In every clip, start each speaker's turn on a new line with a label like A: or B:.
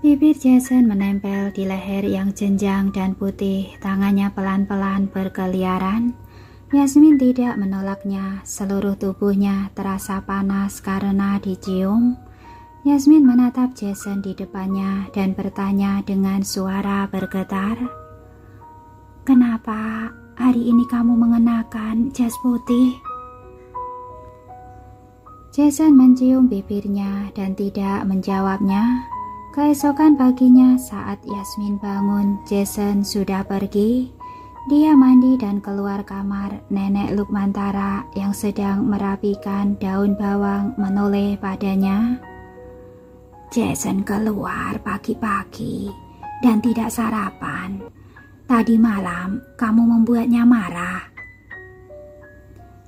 A: Bibir Jason menempel di leher yang jenjang dan putih, tangannya pelan-pelan berkeliaran. Yasmin tidak menolaknya, seluruh tubuhnya terasa panas karena dicium. Yasmin menatap Jason di depannya dan bertanya dengan suara bergetar, "Kenapa hari ini kamu mengenakan jas putih?" Jason mencium bibirnya dan tidak menjawabnya. Keesokan paginya saat Yasmin bangun, Jason sudah pergi. Dia mandi dan keluar kamar. Nenek Lukmantara yang sedang merapikan daun bawang menoleh padanya. "Jason keluar pagi-pagi dan tidak sarapan. Tadi malam kamu membuatnya marah."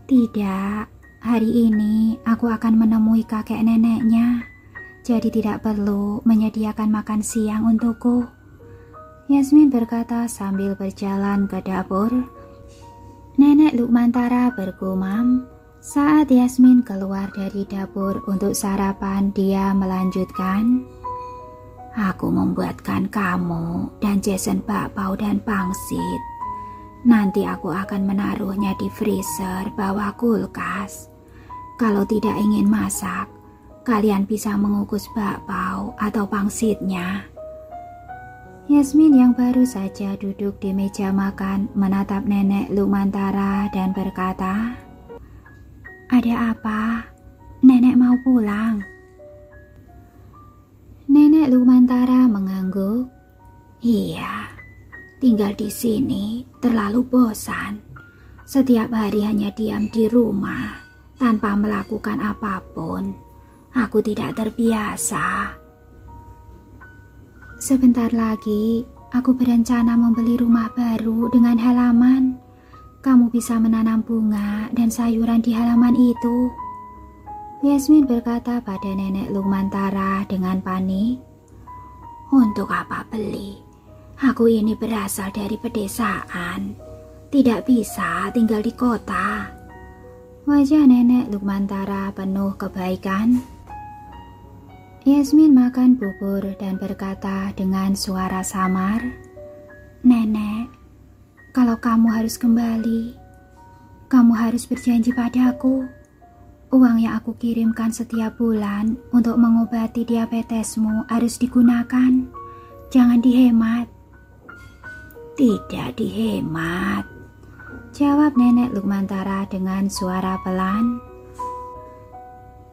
A: "Tidak, hari ini aku akan menemui kakek neneknya. Jadi tidak perlu menyediakan makan siang untukku," Yasmin berkata sambil berjalan ke dapur. Nenek Lukmantara bergumam. Saat Yasmin keluar dari dapur untuk sarapan, dia melanjutkan, "Aku membuatkan kamu dan Jason bakpao dan pangsit. Nanti aku akan menaruhnya di freezer bawah kulkas. Kalau tidak ingin masak, kalian bisa mengukus bakpao atau pangsitnya." Yasmin yang baru saja duduk di meja makan menatap Nenek Lukmantara dan berkata, "Ada apa? Nenek mau pulang?" Nenek Lukmantara mengangguk. "Iya, tinggal di sini terlalu bosan. Setiap hari hanya diam di rumah tanpa melakukan apapun. Aku tidak terbiasa." "Sebentar lagi aku berencana membeli rumah baru dengan halaman. Kamu bisa menanam bunga dan sayuran di halaman itu," Yasmin berkata pada Nenek Lukmantara dengan panik. "Untuk apa beli? Aku ini berasal dari pedesaan. Tidak bisa tinggal di kota." Wajah Nenek Lukmantara penuh kebaikan. Yasmin makan bubur dan berkata dengan suara samar, "Nenek, kalau kamu harus kembali, kamu harus berjanji padaku. Uang yang aku kirimkan setiap bulan untuk mengobati diabetesmu harus digunakan. Jangan dihemat." "Tidak dihemat," jawab Nenek Lukmantara dengan suara pelan.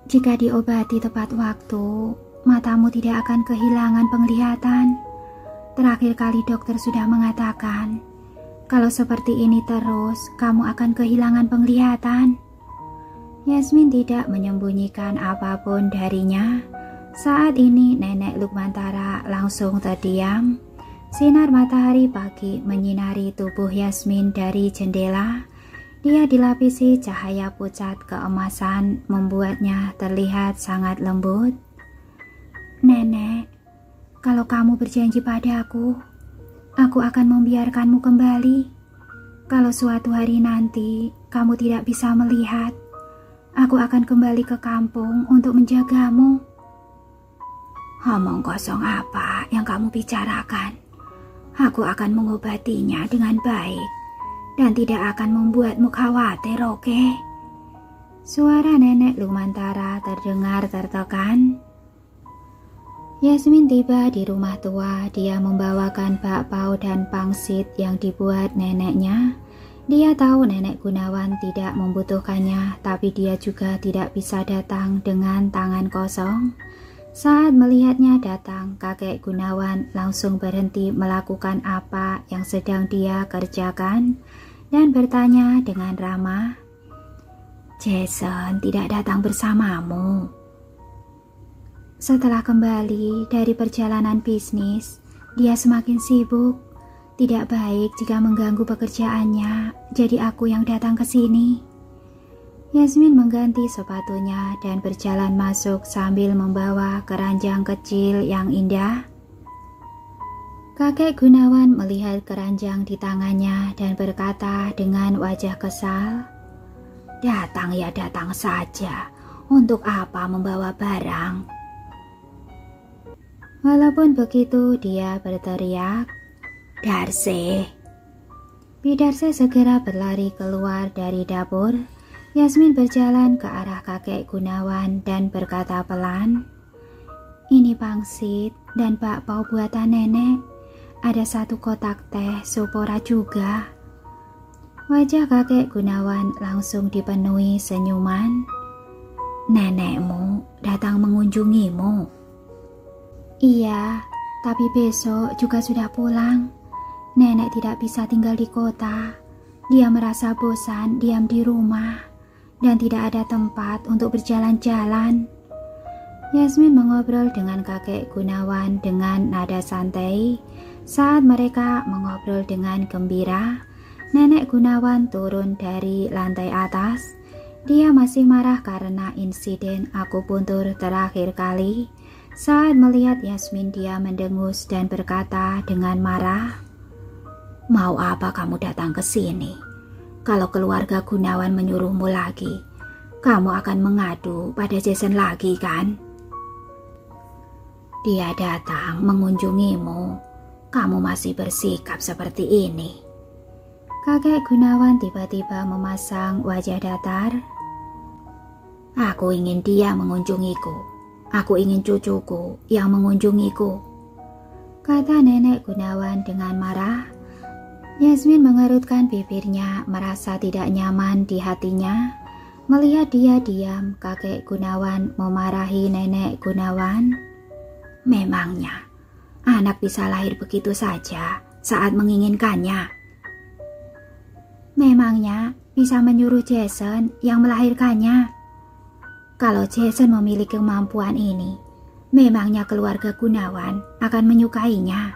A: "Jika diobati tepat waktu, matamu tidak akan kehilangan penglihatan. Terakhir kali dokter sudah mengatakan, kalau seperti ini terus, kamu akan kehilangan penglihatan." Yasmin tidak menyembunyikan apapun darinya. Saat ini Nenek Lukmantara langsung terdiam. Sinar matahari pagi menyinari tubuh Yasmin dari jendela. Dia dilapisi cahaya pucat keemasan, membuatnya terlihat sangat lembut. "Nenek, kalau kamu berjanji padaku, aku akan membiarkanmu kembali. Kalau suatu hari nanti kamu tidak bisa melihat, aku akan kembali ke kampung untuk menjagamu." "Omong kosong apa yang kamu bicarakan? Aku akan mengobatinya dengan baik dan tidak akan membuatmu khawatir, oke?" Suara Nenek Lukmantara terdengar tertekan. Yasmin tiba di rumah tua. Dia membawakan bakpao dan pangsit yang dibuat neneknya. Dia tahu Nenek Gunawan tidak membutuhkannya, tapi dia juga tidak bisa datang dengan tangan kosong. Saat melihatnya datang, kakek Gunawan langsung berhenti melakukan apa yang sedang dia kerjakan dan bertanya dengan ramah, "Jason tidak datang bersamamu?" Setelah kembali dari perjalanan bisnis, dia semakin sibuk. Tidak baik jika mengganggu pekerjaannya, jadi aku yang datang ke sini. Yasmin mengganti sepatunya dan berjalan masuk sambil membawa keranjang kecil yang indah. Kakek Gunawan melihat keranjang di tangannya dan berkata dengan wajah kesal, "Datang ya datang saja, untuk apa membawa barang?" Walaupun begitu dia berteriak, "Darse!" Bidarse segera berlari keluar dari dapur. Yasmin berjalan ke arah kakek Gunawan dan berkata pelan, "Ini pangsit dan bakpao buatan nenek. Ada 1 kotak teh sopora juga." Wajah kakek Gunawan langsung dipenuhi senyuman. "Nenekmu datang mengunjungimu?" "Iya, tapi besok juga sudah pulang. Nenek tidak bisa tinggal di kota. Dia merasa bosan diam di rumah dan tidak ada tempat untuk berjalan-jalan." Yasmin mengobrol dengan kakek Gunawan dengan nada santai. Saat mereka mengobrol dengan gembira, nenek Gunawan turun dari lantai atas. Dia masih marah karena insiden akupuntur terakhir kali. Saat melihat Yasmin, dia mendengus dan berkata dengan marah, "Mau apa kamu datang ke sini? Kalau keluarga Gunawan menyuruhmu lagi, kamu akan mengadu pada Jason lagi kan?" "Dia datang mengunjungimu, kamu masih bersikap seperti ini." Kakek Gunawan tiba-tiba memasang wajah datar. "Aku ingin dia mengunjungiku. Aku ingin cucuku yang mengunjungiku," kata nenek Gunawan dengan marah. Yasmin mengerutkan bibirnya, merasa tidak nyaman di hatinya. Melihat dia diam, kakek Gunawan memarahi nenek Gunawan. "Memangnya anak bisa lahir begitu saja saat menginginkannya? Memangnya bisa menyuruh Jason yang melahirkannya? Kalau Jason memiliki kemampuan ini, memangnya keluarga Gunawan akan menyukainya?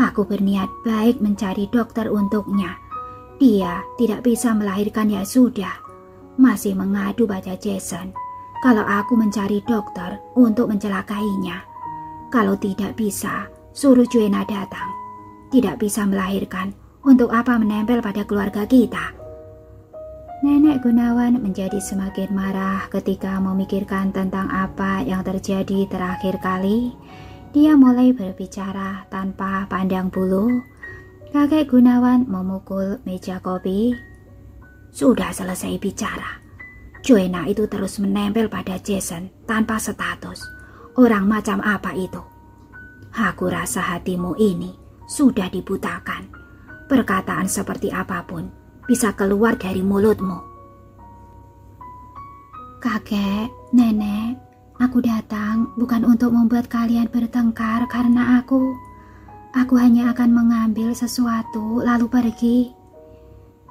A: Aku berniat baik mencari dokter untuknya. Dia tidak bisa melahirkan, ya sudah. Masih mengadu pada Jason kalau aku mencari dokter untuk mencelakainya. Kalau tidak bisa, suruh Joanna datang. Tidak bisa melahirkan, untuk apa menempel pada keluarga kita?" Nenek Gunawan menjadi semakin marah ketika memikirkan tentang apa yang terjadi terakhir kali. Dia mulai berbicara tanpa pandang bulu. Kakek Gunawan memukul meja kopi. "Sudah selesai bicara. Joanna itu terus menempel pada Jason tanpa status. Orang macam apa itu? Aku rasa hatimu ini sudah dibutakan. Perkataan seperti apapun bisa keluar dari mulutmu." "Kakek, nenek, aku datang bukan untuk membuat kalian bertengkar karena aku hanya akan mengambil sesuatu lalu pergi."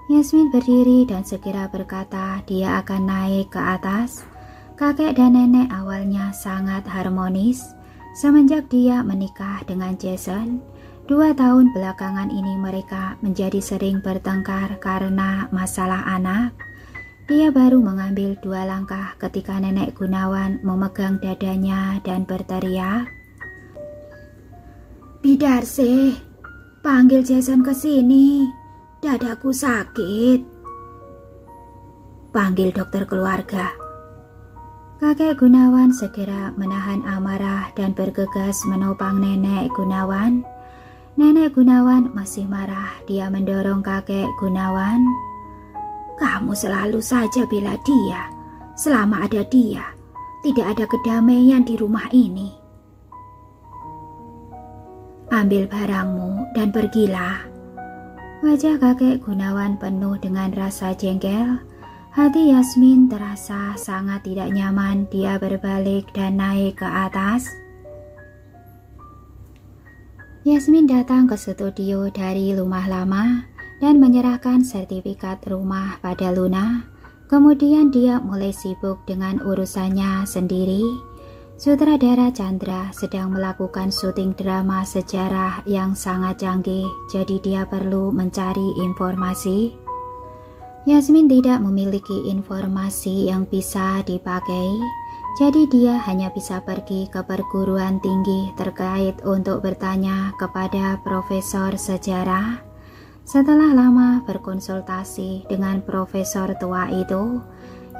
A: Yasmin berdiri dan segera berkata dia akan naik ke atas. Kakek dan nenek awalnya sangat harmonis. Semenjak dia menikah dengan Jason, 2 tahun belakangan ini mereka menjadi sering bertengkar karena masalah anak. Dia baru mengambil 2 langkah ketika nenek Gunawan memegang dadanya dan berteriak, "Bidarse, panggil Jason ke sini. Dadaku sakit." "Panggil dokter keluarga." Kakek Gunawan segera menahan amarah dan bergegas menopang nenek Gunawan. Nenek Gunawan masih marah. Dia mendorong kakek Gunawan. "Kamu selalu saja bela dia. Selama ada dia, tidak ada kedamaian di rumah ini. Ambil barangmu dan pergilah." Wajah kakek Gunawan penuh dengan rasa jengkel. Hati Yasmin terasa sangat tidak nyaman. Dia berbalik dan naik ke atas. Yasmin datang ke studio dari rumah lama dan menyerahkan sertifikat rumah pada Luna. Kemudian dia mulai sibuk dengan urusannya sendiri. Sutradara Chandra sedang melakukan syuting drama sejarah yang sangat canggih, jadi dia perlu mencari informasi. Yasmin tidak memiliki informasi yang bisa dipakai. Jadi dia hanya bisa pergi ke perguruan tinggi terkait untuk bertanya kepada profesor sejarah. Setelah lama berkonsultasi dengan profesor tua itu,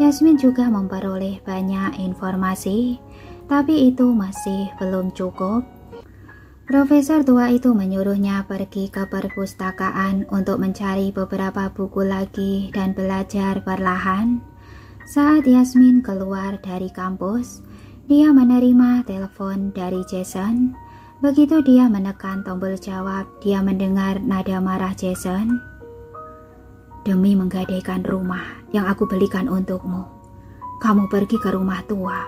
A: Yasmin juga memperoleh banyak informasi, tapi itu masih belum cukup. Profesor tua itu menyuruhnya pergi ke perpustakaan untuk mencari beberapa buku lagi dan belajar perlahan. Saat Yasmin keluar dari kampus, dia menerima telepon dari Jason. Begitu dia menekan tombol jawab, dia mendengar nada marah Jason. "Demi menggadaikan rumah yang aku belikan untukmu, kamu pergi ke rumah tua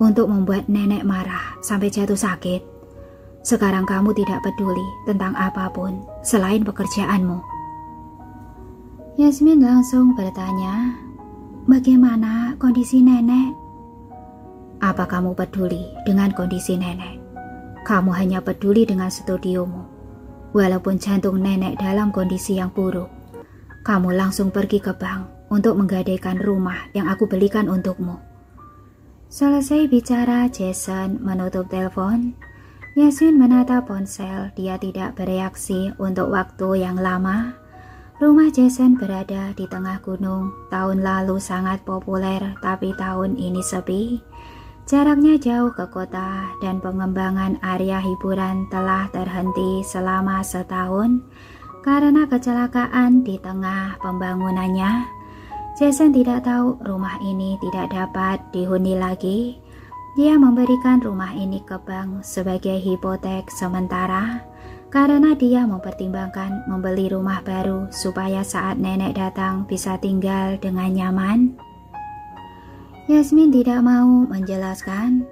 A: untuk membuat nenek marah sampai jatuh sakit. Sekarang kamu tidak peduli tentang apapun selain pekerjaanmu." Yasmin langsung bertanya, "Bagaimana kondisi nenek?" "Apa kamu peduli dengan kondisi nenek? Kamu hanya peduli dengan studiomu. Walaupun jantung nenek dalam kondisi yang buruk, kamu langsung pergi ke bank untuk menggadaikan rumah yang aku belikan untukmu." Selesai bicara, Jason menutup telepon. Yasmin menatap ponsel, dia tidak bereaksi untuk waktu yang lama. Rumah Jason berada di tengah gunung. Tahun lalu sangat populer, tapi tahun ini sepi. Jaraknya jauh ke kota dan pengembangan area hiburan telah terhenti selama setahun karena kecelakaan di tengah pembangunannya. Jason tidak tahu rumah ini tidak dapat dihuni lagi. Dia memberikan rumah ini ke bank sebagai hipotek sementara karena dia mempertimbangkan membeli rumah baru supaya saat nenek datang bisa tinggal dengan nyaman. Yasmin tidak mau menjelaskan.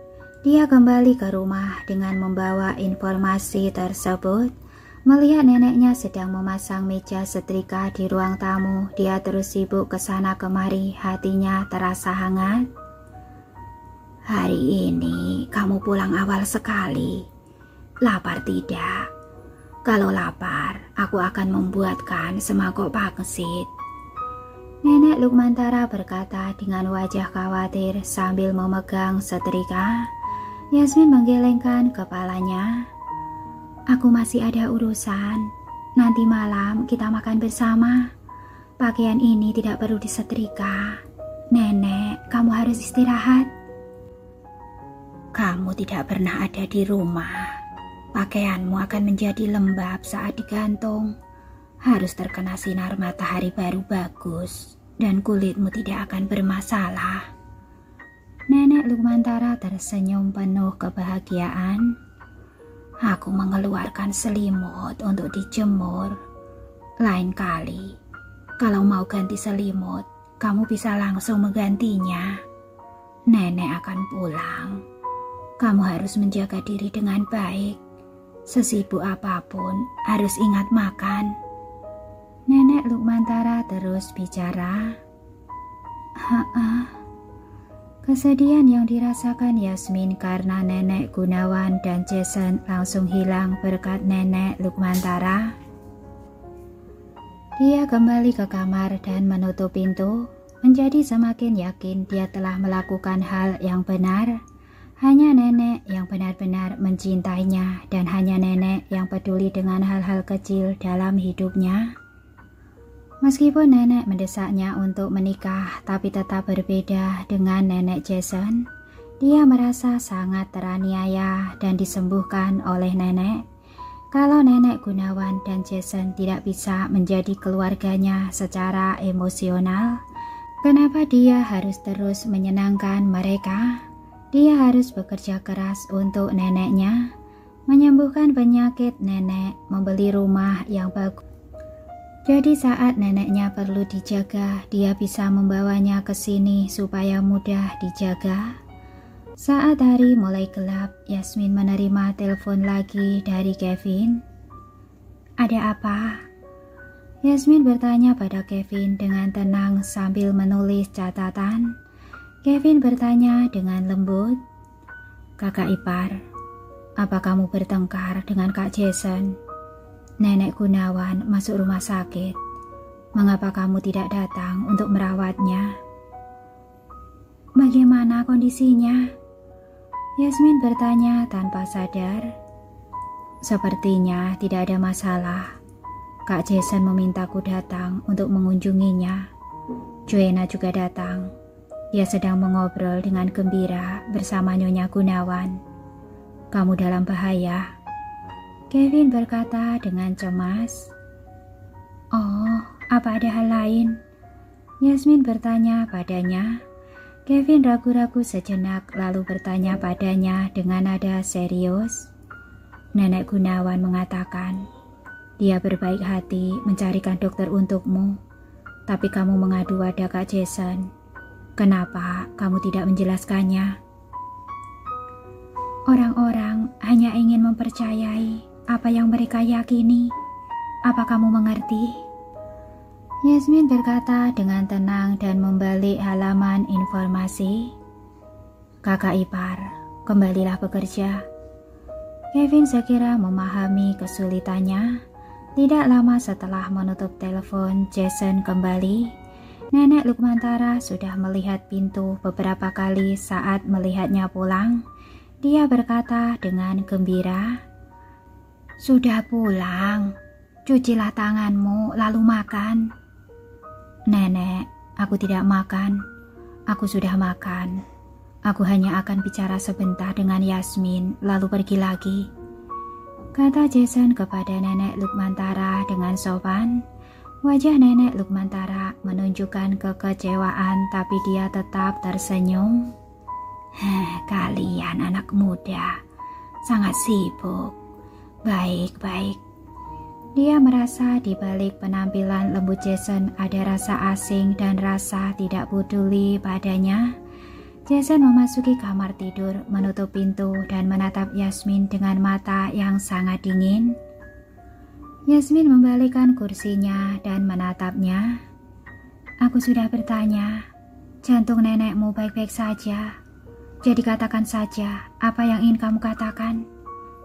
A: Dia kembali ke rumah dengan membawa informasi tersebut. Melihat neneknya sedang memasang meja setrika di ruang tamu, dia terus sibuk ke sana kemari, hatinya terasa hangat. "Hari ini kamu pulang awal sekali. Lapar tidak? Kalau lapar, aku akan membuatkan semangkok pangsit." Nenek Lukmantara berkata dengan wajah khawatir sambil memegang setrika. Yasmin menggelengkan kepalanya. "Aku masih ada urusan. Nanti malam kita makan bersama. Pakaian ini tidak perlu disetrika. Nenek, kamu harus istirahat." "Kamu tidak pernah ada di rumah. Pakaianmu akan menjadi lembab saat digantung. Harus terkena sinar matahari baru bagus, dan kulitmu tidak akan bermasalah." Nenek Lukmantara tersenyum penuh kebahagiaan. "Aku mengeluarkan selimut untuk dijemur. Lain kali, kalau mau ganti selimut, kamu bisa langsung menggantinya. Nenek akan pulang. Kamu harus menjaga diri dengan baik. Sesibuk apapun, harus ingat makan." Nenek Lukmantara terus bicara. Kesedihan yang dirasakan Yasmin karena Nenek Gunawan dan Jason langsung hilang berkat Nenek Lukmantara. Dia kembali ke kamar dan menutup pintu, menjadi semakin yakin dia telah melakukan hal yang benar. Hanya nenek yang benar-benar mencintainya dan hanya nenek yang peduli dengan hal-hal kecil dalam hidupnya. Meskipun nenek mendesaknya untuk menikah, tapi tetap berbeda dengan nenek Jason. Dia merasa sangat teraniaya dan disembuhkan oleh nenek. Kalau nenek Gunawan dan Jason tidak bisa menjadi keluarganya secara emosional, kenapa dia harus terus menyenangkan mereka? Dia harus bekerja keras untuk neneknya, menyembuhkan penyakit nenek, membeli rumah yang bagus. Jadi saat neneknya perlu dijaga, dia bisa membawanya ke sini supaya mudah dijaga. Saat hari mulai gelap, Yasmin menerima telepon lagi dari Kevin. "Ada apa?" Yasmin bertanya pada Kevin dengan tenang sambil menulis catatan. Kevin bertanya dengan lembut, "Kakak ipar, apa kamu bertengkar dengan Kak Jason? Nenek Gunawan masuk rumah sakit. Mengapa kamu tidak datang untuk merawatnya?" "Bagaimana kondisinya?" Yasmin bertanya tanpa sadar. "Sepertinya tidak ada masalah. Kak Jason memintaku datang untuk mengunjunginya. Joanna juga datang. Dia sedang mengobrol dengan gembira bersama Nyonya Gunawan. Kamu dalam bahaya. Kevin berkata dengan cemas. Oh, apa ada hal lain? Yasmin bertanya padanya. Kevin ragu-ragu sejenak lalu bertanya padanya dengan nada serius. Nenek Gunawan mengatakan, dia berbaik hati mencarikan dokter untukmu. Tapi kamu mengadu pada Kak Jason. Kenapa kamu tidak menjelaskannya? Orang-orang hanya ingin mempercayai apa yang mereka yakini. Apa kamu mengerti? Yasmin berkata dengan tenang dan membalik halaman informasi. Kakak ipar, kembalilah bekerja. Kevin sekira memahami kesulitannya. Tidak lama setelah menutup telepon, Jason kembali. Nenek Lukmantara sudah melihat pintu beberapa kali saat melihatnya pulang. Dia berkata dengan gembira, "Sudah pulang, cucilah tanganmu lalu makan." "Nenek, aku tidak makan. Aku sudah makan. Aku hanya akan bicara sebentar dengan Yasmin lalu pergi lagi," kata Jason kepada Nenek Lukmantara dengan sopan. Wajah Nenek Lukmantara menunjukkan kekecewaan tapi dia tetap tersenyum. Kalian anak muda sangat sibuk. Baik-baik. Dia merasa di balik penampilan lembut Jason ada rasa asing dan rasa tidak peduli padanya. Jason memasuki kamar tidur, menutup pintu dan menatap Yasmin dengan mata yang sangat dingin. Yasmin membalikkan kursinya dan menatapnya. "Aku sudah bertanya, jantung nenekmu baik-baik saja. Jadi katakan saja apa yang ingin kamu katakan.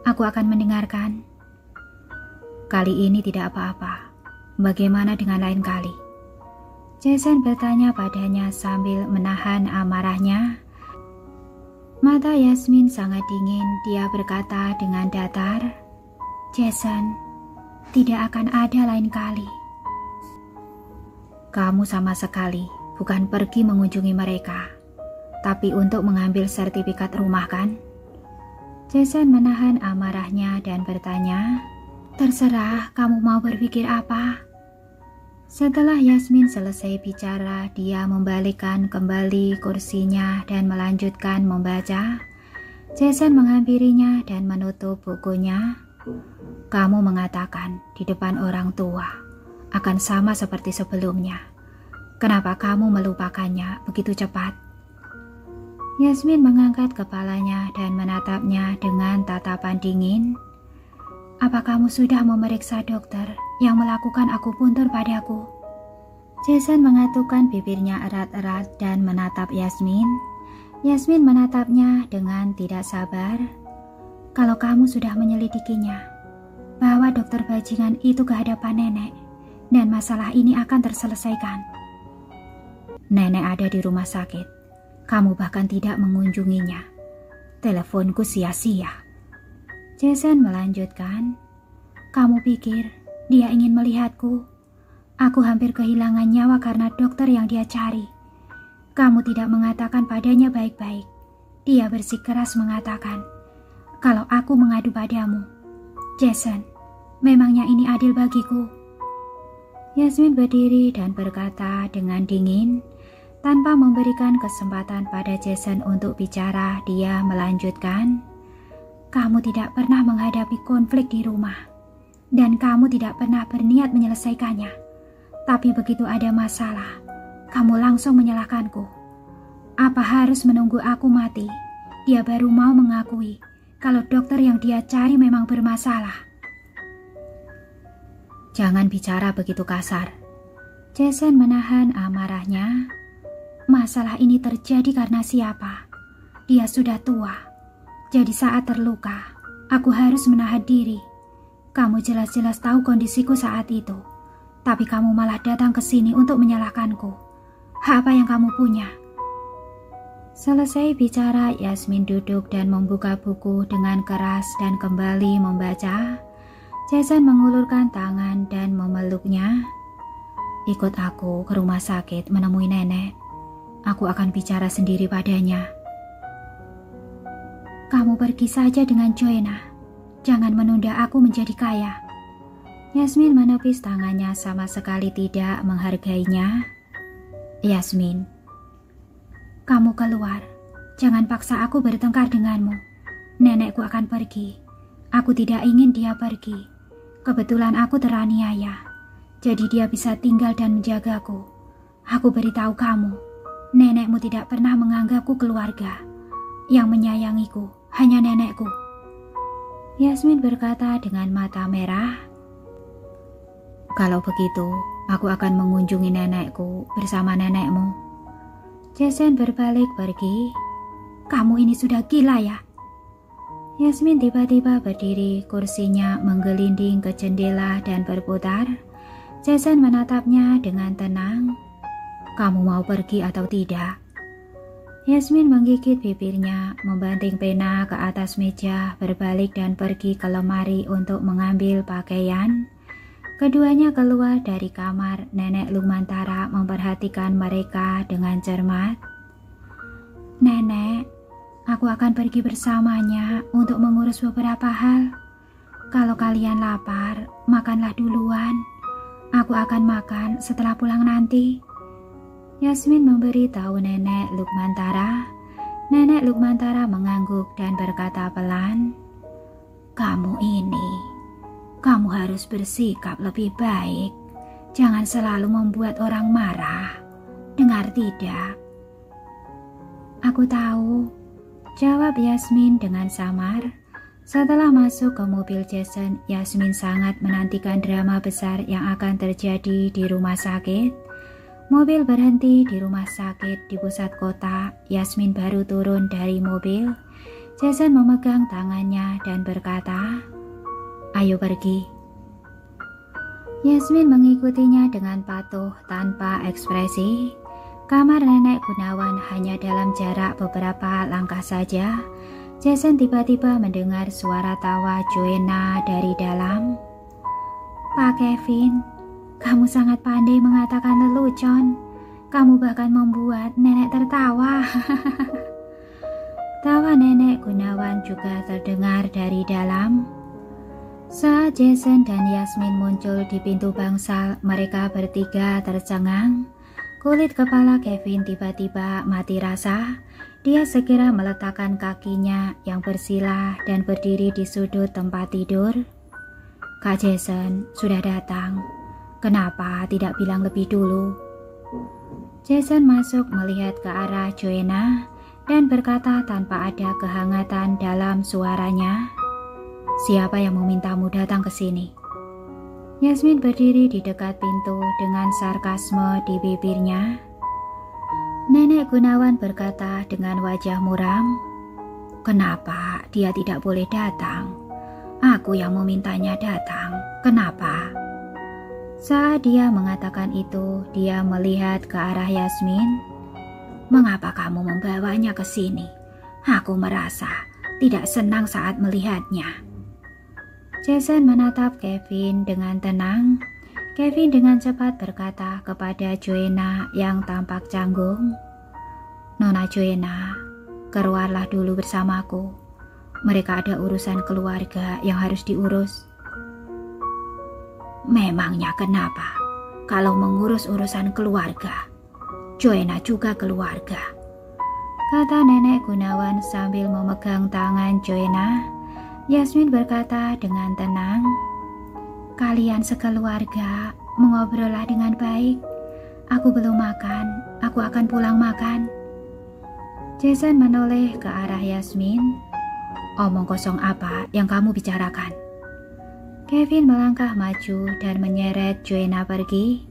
A: Aku akan mendengarkan." "Kali ini tidak apa-apa. Bagaimana dengan lain kali?" Jason bertanya padanya sambil menahan amarahnya. Mata Yasmin sangat dingin. Dia berkata dengan datar, "Jason, tidak akan ada lain kali." "Kamu sama sekali bukan pergi mengunjungi mereka, tapi untuk mengambil sertifikat rumah kan?" Jason menahan amarahnya dan bertanya, "Terserah kamu mau berpikir apa." Setelah Yasmin selesai bicara, dia membalikkan kembali kursinya dan melanjutkan membaca. Jason menghampirinya dan menutup bukunya. "Kamu mengatakan di depan orang tua akan sama seperti sebelumnya. Kenapa kamu melupakannya begitu cepat?" Yasmin mengangkat kepalanya dan menatapnya dengan tatapan dingin. "Apa kamu sudah memeriksa dokter yang melakukan akupuntur padaku?" Jason mengatupkan bibirnya erat-erat dan menatap Yasmin. Yasmin menatapnya dengan tidak sabar. "Kalau kamu sudah menyelidikinya, bawa dokter bajingan itu ke hadapan nenek, dan masalah ini akan terselesaikan." "Nenek ada di rumah sakit. Kamu bahkan tidak mengunjunginya. Teleponku sia-sia." Jason melanjutkan, "Kamu pikir dia ingin melihatku? Aku hampir kehilangan nyawa karena dokter yang dia cari. Kamu tidak mengatakan padanya baik-baik. Dia bersikeras mengatakan, kalau aku mengadu padamu. Jason, memangnya ini adil bagiku?" Yasmin berdiri dan berkata dengan dingin. Tanpa memberikan kesempatan pada Jason untuk bicara, dia melanjutkan, "Kamu tidak pernah menghadapi konflik di rumah, dan kamu tidak pernah berniat menyelesaikannya. Tapi begitu ada masalah, kamu langsung menyalahkanku. Apa harus menunggu aku mati, dia baru mau mengakui kalau dokter yang dia cari memang bermasalah?" "Jangan bicara begitu kasar." Jason menahan amarahnya. "Masalah ini terjadi karena siapa? Dia sudah tua. Jadi saat terluka, aku harus menahan diri. Kamu jelas-jelas tahu kondisiku saat itu, tapi kamu malah datang ke sini untuk menyalahkanku. Apa yang kamu punya?" Selesai bicara, Yasmin duduk dan membuka buku dengan keras dan kembali membaca. Jason mengulurkan tangan dan memeluknya. "Ikut aku ke rumah sakit menemui nenek. Aku akan bicara sendiri padanya." "Kamu pergi saja dengan Joanna. jangan menunda aku menjadi kaya. Yasmin menepis tangannya sama sekali tidak menghargainya. Yasmin, kamu keluar. Jangan paksa aku bertengkar denganmu. Nenekku akan pergi. Aku tidak ingin dia pergi. Kebetulan aku teraniaya. Jadi dia bisa tinggal dan menjagaku. Aku beritahu kamu, nenekmu tidak pernah menganggapku keluarga. Yang menyayangiku hanya nenekku. Yasmin berkata dengan mata merah. Kalau begitu, aku akan mengunjungi nenekku bersama nenekmu. Jason berbalik pergi. Kamu ini sudah gila ya? Yasmin tiba-tiba berdiri, kursinya menggelinding ke jendela dan berputar. Jason menatapnya dengan tenang. Kamu mau pergi atau tidak? Yasmin menggigit bibirnya, membanting pena ke atas meja, berbalik dan pergi ke lemari untuk mengambil pakaian. Keduanya keluar dari kamar. Nenek Lukmantara memperhatikan mereka dengan cermat. Nenek, aku akan pergi bersamanya untuk mengurus beberapa hal. Kalau kalian lapar, makanlah duluan. Aku akan makan setelah pulang nanti. Yasmin memberitahu Nenek Lukmantara. Nenek Lukmantara mengangguk dan berkata pelan, Kamu harus bersikap lebih baik. Jangan selalu membuat orang marah. Dengar tidak? Aku tahu, jawab Yasmin dengan samar. Setelah masuk ke mobil Jason, Yasmin sangat menantikan drama besar yang akan terjadi di rumah sakit. Mobil berhenti di rumah sakit di pusat kota. Yasmin baru turun dari mobil. Jason memegang tangannya dan berkata, Ayo pergi. Yasmin mengikutinya dengan patuh tanpa ekspresi. Kamar Nenek Gunawan hanya dalam jarak beberapa langkah saja. Jason tiba-tiba mendengar suara tawa Joanna dari dalam. Pak Kevin, kamu sangat pandai mengatakan lelucon. Kamu bahkan membuat nenek tertawa. Tawa Nenek Gunawan juga terdengar dari dalam. Saat Jason dan Yasmin muncul di pintu bangsal, mereka bertiga tercengang. Kulit kepala Kevin tiba-tiba mati rasa. Dia segera meletakkan kakinya yang bersilah dan berdiri di sudut tempat tidur. Kak Jason sudah datang. Kenapa tidak bilang lebih dulu? Jason masuk melihat ke arah Joanna dan berkata tanpa ada kehangatan dalam suaranya. Siapa yang memintamu datang ke sini? Yasmin berdiri di dekat pintu dengan sarkasme di bibirnya. Nenek Gunawan berkata dengan wajah muram, Kenapa dia tidak boleh datang? Aku yang memintanya datang. Kenapa? Saat dia mengatakan itu, dia melihat ke arah Yasmin. Mengapa kamu membawanya ke sini? Aku merasa tidak senang saat melihatnya. Jason menatap Kevin dengan tenang. Kevin dengan cepat berkata kepada Joanna yang tampak canggung, Nona Joanna, keluarlah dulu bersamaku. Mereka ada urusan keluarga yang harus diurus. Memangnya kenapa? Kalau mengurus urusan keluarga, Joanna juga keluarga, kata Nenek Gunawan sambil memegang tangan Joanna. Yasmin berkata dengan tenang, Kalian sekeluarga mengobrollah dengan baik. Aku belum makan, aku akan pulang makan. Jason menoleh ke arah Yasmin. Omong kosong apa yang kamu bicarakan? Kevin melangkah maju dan menyeret Joanna pergi.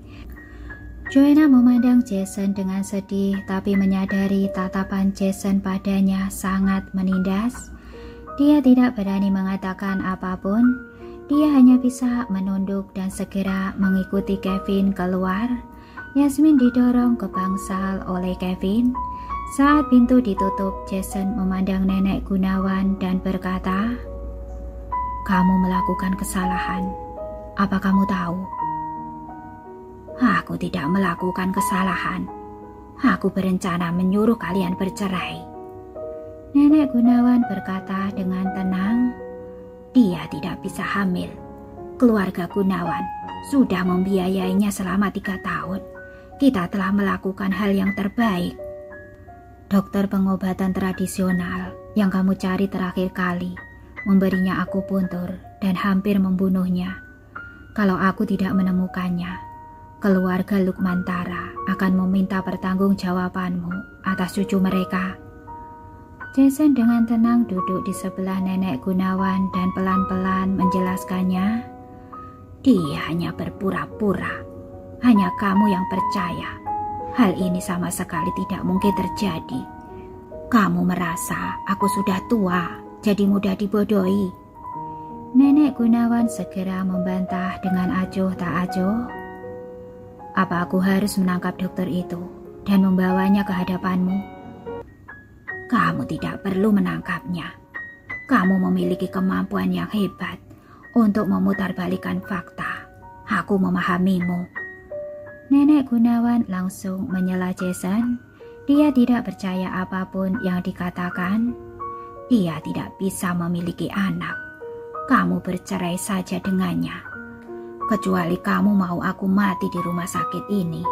A: Joanna memandang Jason dengan sedih, tapi menyadari tatapan Jason padanya sangat menindas. Dia tidak berani mengatakan apapun. Dia hanya bisa menunduk dan segera mengikuti Kevin keluar. Yasmin didorong ke bangsal oleh Kevin. Saat pintu ditutup, Jason memandang Nenek Gunawan dan berkata, Kamu melakukan kesalahan. Apa kamu tahu? Aku tidak melakukan kesalahan. Aku berencana menyuruh kalian bercerai. Nenek Gunawan berkata dengan tenang. Dia tidak bisa hamil. Keluarga Gunawan sudah membiayainya selama 3 tahun. Kita telah melakukan hal yang terbaik. Dokter pengobatan tradisional yang kamu cari terakhir kali memberinya akupuntur dan hampir membunuhnya. Kalau aku tidak menemukannya, keluarga Lukmantara akan meminta pertanggungjawabanmu atas cucu mereka. Jason dengan tenang duduk di sebelah nenek Gunawan dan pelan-pelan menjelaskannya. Dia hanya berpura-pura. Hanya kamu yang percaya. Hal ini sama sekali tidak mungkin terjadi. Kamu merasa aku sudah tua, jadi mudah dibodohi. Nenek Gunawan segera membantah dengan acuh tak acuh. Apa aku harus menangkap dokter itu dan membawanya ke hadapanmu? Kamu tidak perlu menangkapnya. Kamu memiliki kemampuan yang hebat untuk memutarbalikkan fakta. Aku memahamimu. Nenek Gunawan langsung menyela Jason. Dia tidak percaya apapun yang dikatakan. Dia tidak bisa memiliki anak. Kamu bercerai saja dengannya. Kecuali kamu mau aku mati di rumah sakit ini.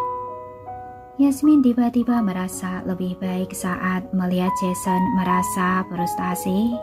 A: Yasmin tiba-tiba merasa lebih baik saat melihat Jason merasa frustasi.